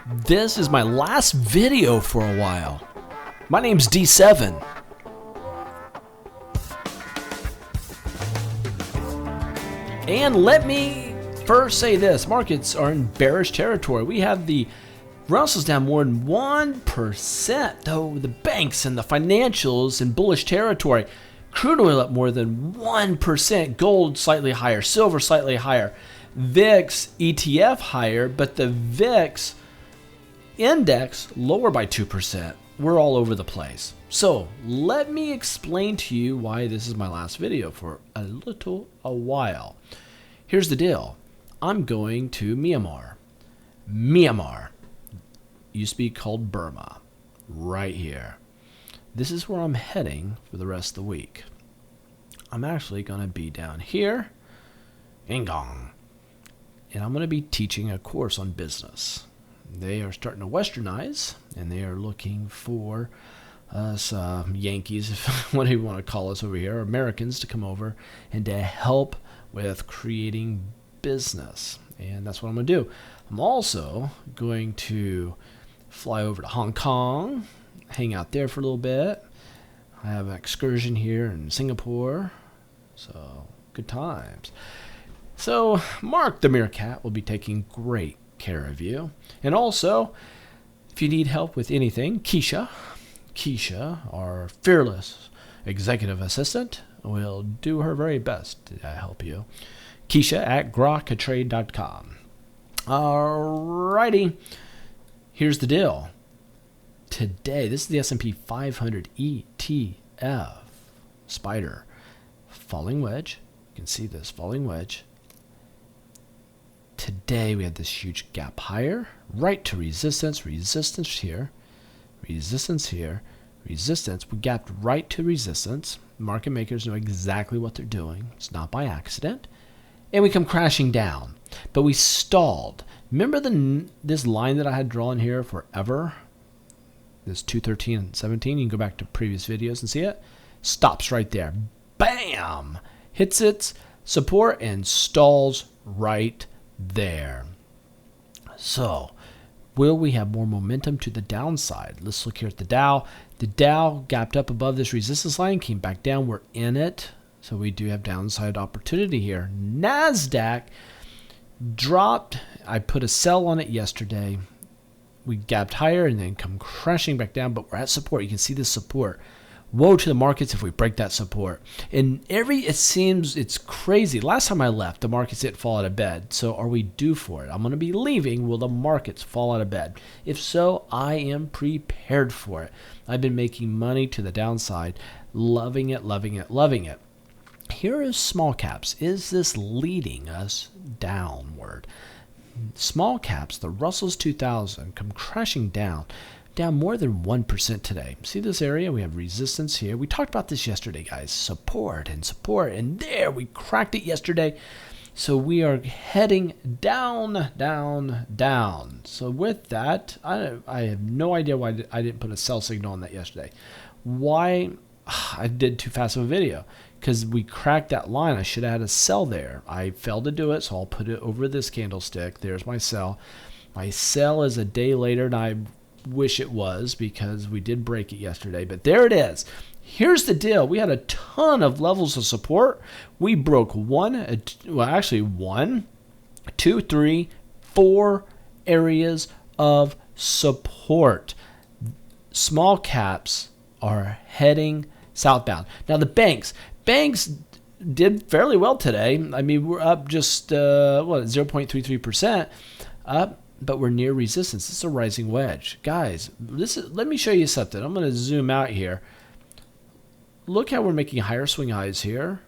This is my last video for a while. My name's D7. And let me first say this. Markets are in bearish territory. We have the Russell's down more than 1%, though the banks and the financials in bullish territory. Crude oil up more than 1%, gold slightly higher, silver slightly higher, VIX ETF higher, but the VIX index lower by 2%. We're all over the place. So let me explain to you why this is my last video for a while. Here's the deal. I'm going to Myanmar. Myanmar used to be called Burma, right here. This is where I'm heading for the rest of the week. I'm actually going to be down here in Gong, and I'm going to be teaching a course on business. They are starting to westernize, and they are looking for us Yankees, what do you want to call us over here, Americans, to come over and to help with creating business. And that's what I'm going to do. I'm also going to fly over to Hong Kong, hang out there for a little bit. I have an excursion here in Singapore, so good times. So Mark the Meerkat will be taking great care of you. And also, if you need help with anything, Keisha, our fearless executive assistant, will do her very best to help you. Keisha at grokatrade.com. Alrighty, here's the deal. Today, this is the S&P 500 ETF Spider. Falling wedge. You can see this falling wedge. Today, we had this huge gap higher, right to resistance, resistance here, resistance here, resistance. We gapped right to resistance. Market makers know exactly what they're doing. It's not by accident. And we come crashing down. But we stalled. Remember this line that I had drawn here forever? This 213 and 17. You can go back to previous videos and see it. Stops right there. Bam! Hits its support and stalls right there. So, will we have more momentum to the downside? Let's look here at the Dow. The Dow gapped up above this resistance line, came back down. We're in it. So we do have downside opportunity here. NASDAQ dropped. I put a sell on it yesterday. We gapped higher and then come crashing back down, but we're at support. You can see the support. Woe to the markets if we break that support. And it seems it's crazy. Last time I left, the markets didn't fall out of bed. So are we due for it? I'm going to be leaving. Will the markets fall out of bed? If so, I am prepared for it. I've been making money to the downside. Loving it, loving it, loving it. Here is small caps. Is this leading us downward? Small caps, the Russell's 2000, come crashing down more than 1% today. See this area? We have resistance here. We talked about this yesterday, guys. Support, and there we cracked it yesterday. So we are heading down, down, down. So with that, I have no idea why I didn't put a sell signal on that yesterday. Why? I did too fast of a video. Because we cracked that line. I should have had a sell there. I failed to do it, so I'll put it over this candlestick. There's my sell. My sell is a day later, and I wish it was because we did break it yesterday. But there it is. Here's the deal. We had a ton of levels of support. We broke one, 2, 3, 4 areas of support. Small caps are heading southbound. Now the banks did fairly well today. I mean, we're up just 0.33% up, but we're near resistance. This is a rising wedge, guys. Let me show you something. I'm going to zoom out here. Look how we're making higher swing highs here,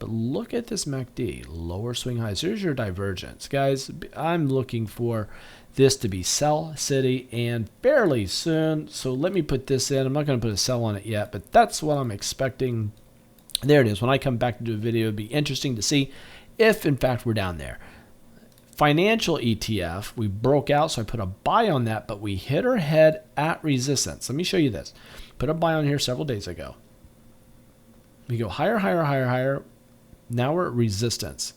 but look at this MACD, lower swing highs. Here's your divergence, guys. I'm looking for this to be sell city and fairly soon. So let me put this in. I'm not going to put a sell on it yet, but that's what I'm expecting. There it is. When I come back to do a video, it'd be interesting to see if, in fact, we're down there. Financial ETF, we broke out, so I put a buy on that, but we hit our head at resistance. Let me show you this. Put a buy on here several days ago. We go higher, higher, higher, higher. Now we're at resistance.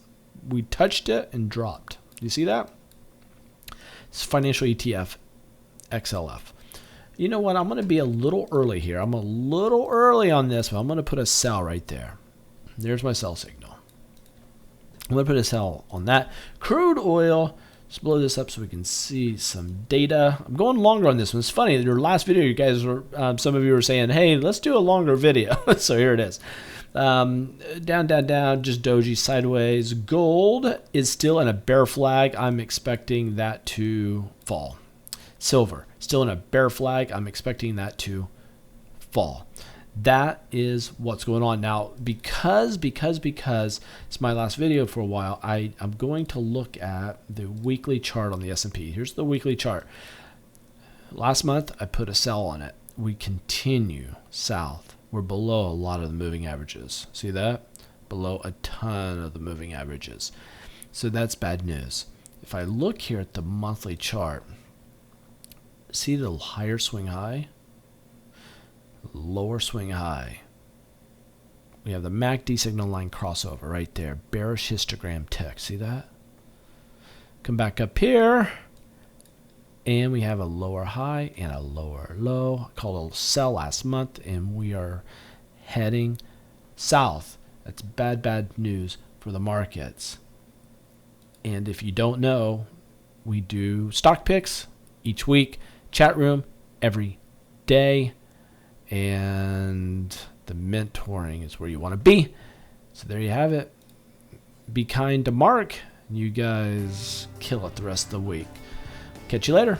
We touched it and dropped. You see that? It's financial ETF. XLF. You know what? I'm going to be a little early here. I'm a little early on this, but I'm going to put a sell right there. There's my sell signal. I'm going to put a sell on that. Crude oil. Let's blow this up so we can see some data. I'm going longer on this one. It's funny. Your last video, you guys were, some of you were saying, hey, let's do a longer video. So here it is. Down, just doji sideways. Gold is still in a bear flag. I'm expecting that to fall. Silver, still in a bear flag. I'm expecting that to fall. That is what's going on now. Because it's my last video for a while, I'm going to look at the weekly chart on the S&P. Here's the weekly chart. Last month, I put a sell on it. We continue south. We're below a lot of the moving averages. See that? Below a ton of the moving averages. So that's bad news. If I look here at the monthly chart, see the higher swing high? Lower swing high. We have the MACD signal line crossover right there. Bearish histogram tick. See that? Come back up here. And we have a lower high and a lower low. I called a sell last month, and we are heading south. That's bad news for the markets. And if you don't know, we do stock picks each week, chat room every day, and the mentoring is where you want to be. So there you have it. Be kind to Mark. You guys kill it the rest of the week. Catch you later.